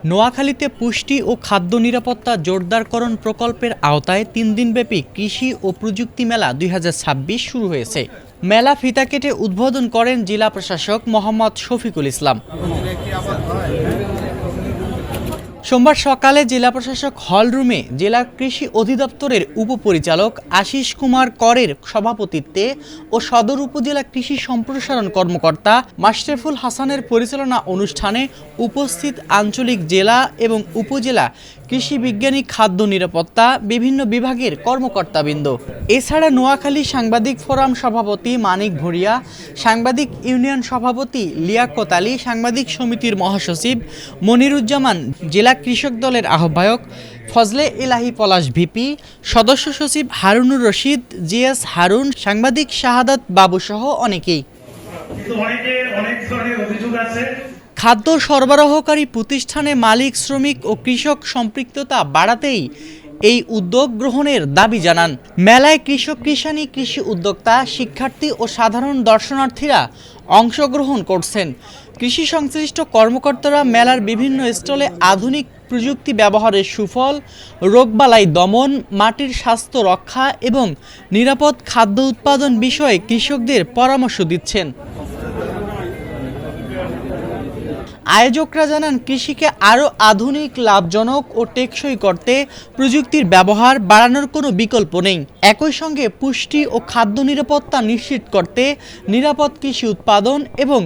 নোয়াখালীতে পুষ্টি ও খাদ্য নিরাপত্তা জোরদারকরণ প্রকল্পের আওতায় ৩ দিনব্যাপী কৃষি ও প্রযুক্তি মেলা ২০২৬ শুরু হয়েছে। মেলা ফিতা কেটে উদ্বোধন করেন জেলা প্রশাসক মোহাম্মদ শফিকুল ইসলাম। সোমবার সকালে জেলা প্রশাসক হলরুমে জেলা কৃষি অধিদপ্তরের উপপরিচালক আশিস কুমার করের সভাপতিত্বে ও সদর উপজেলা কৃষি সম্প্রসারণ কর্মকর্তা মাশরেফুল হাসানের পরিচালনা অনুষ্ঠানে উপস্থিত আঞ্চলিক জেলা এবং উপজেলা কৃষি বিজ্ঞানী, খাদ্য নিরাপত্তা বিভিন্ন বিভাগের কর্মকর্তাবৃন্দ। এছাড়া নোয়াখালী সাংবাদিক ফোরাম সভাপতি মানিক ভুঁইয়া, সাংবাদিক ইউনিয়ন সভাপতি লিয়াকত আলী, সাংবাদিক সমিতির মহাসচিব মনিরুজ্জামান, জেলা কৃষক দলের আহ্বায়ক ফজলে ইলাহি পলাশ ভিপি, সদস্য সচিব হারুনুর রশিদ, জিএস হারুন, সাংবাদিক শাহাদাত বাবু সহ অনেকেই। খাদ্য সরবরাহকারী প্রতিষ্ঠানে মালিক, শ্রমিক ও কৃষক সম্পৃক্ততা বাড়াতেই এই উদ্যোগ গ্রহণের দাবি জানান। মেলায় কৃষক, কৃষানী, কৃষি উদ্যোক্তা, শিক্ষার্থী ও সাধারণ দর্শনার্থীরা অংশগ্রহণ করছেন। কৃষি সংশ্লিষ্ট কর্মকর্তারা মেলার বিভিন্ন স্টলে আধুনিক প্রযুক্তি ব্যবহারের সুফল, রোগবালাই দমন, মাটির স্বাস্থ্য রক্ষা এবং নিরাপদ খাদ্য উৎপাদন বিষয়ে কৃষকদের পরামর্শ দিচ্ছেন। আয়োজকরা জানান, কৃষিকে আরও আধুনিক, লাভজনক ও টেকসই করতে প্রযুক্তির ব্যবহার বাড়ানোর কোনো বিকল্প নেই। একই সঙ্গে পুষ্টি ও খাদ্য নিরাপত্তা নিশ্চিত করতে নিরাপদ কৃষি উৎপাদন এবং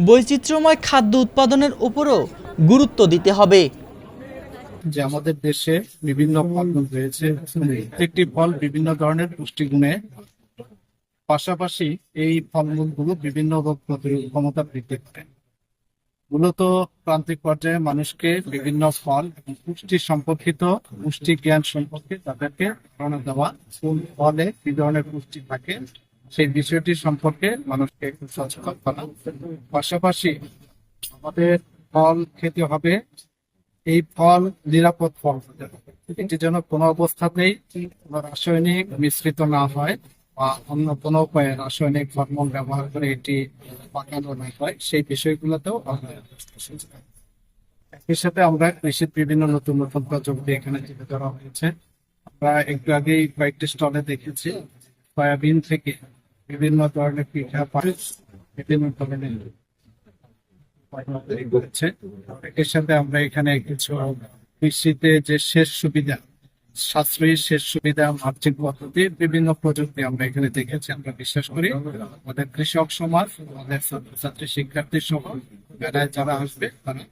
বৈচিত্র্যময় খাদ্য উৎপাদনের উপরও গুরুত্ব দিতে হবে। যে আমাদের দেশে বিভিন্ন ফল রয়েছে, প্রত্যেকটি ফল বিভিন্ন ধরনের পুষ্টিগুণে, পাশাপাশি এই ফলমূলগুলো বিভিন্ন রোগ প্রতিরোধ ক্ষমতা বৃদ্ধি করে। মূলত প্রান্তিক পর্যায়ে মানুষকে বিভিন্ন ফল এবং পুষ্টি সম্পর্কিত পুষ্টি জ্ঞান সম্পর্কে তাদেরকে ধারণা দেওয়া, কোন ফলে কি ধরনের পুষ্টি থাকে সেই বিষয়টি সম্পর্কে মানুষকে একটু সচেতন করা। পাশাপাশি আমাদের ফল খেতে হবে, এই ফল নিরাপদ ফল হতে হবে, এটি যেন কোনো অবস্থাতেই কোনো রাসায়নিক মিশ্রিত না হয় বা অন্য কোনো উপায়ে রাসায়নিক হরমোন ব্যবহার করে এটি পাকানো না হয়, সেই বিষয়গুলোতেও একই সাথে আমরা কৃষির বিভিন্ন নতুন নতুন প্রযুক্তি এখানে তুলে ধরা হয়েছে। আমরা একটু আগেই কয়েকটি স্টলে দেখেছি সয়াবিন থেকে বিভিন্ন ধরনের পিঠা, বিভিন্ন ধরনের করেছে। এর সাথে আমরা এখানে কিছু কৃষিতে যে সেচ সুবিধা, সাশ্রয়ী সেচ সুবিধা, মার্জিন পদ্ধতির বিভিন্ন প্রযুক্তি আমরা এখানে দেখেছি। আমরা বিশ্বাস করি আমাদের কৃষক সমাজ, আমাদের ছাত্রছাত্রী, শিক্ষার্থী সহ যারা আসবে তারা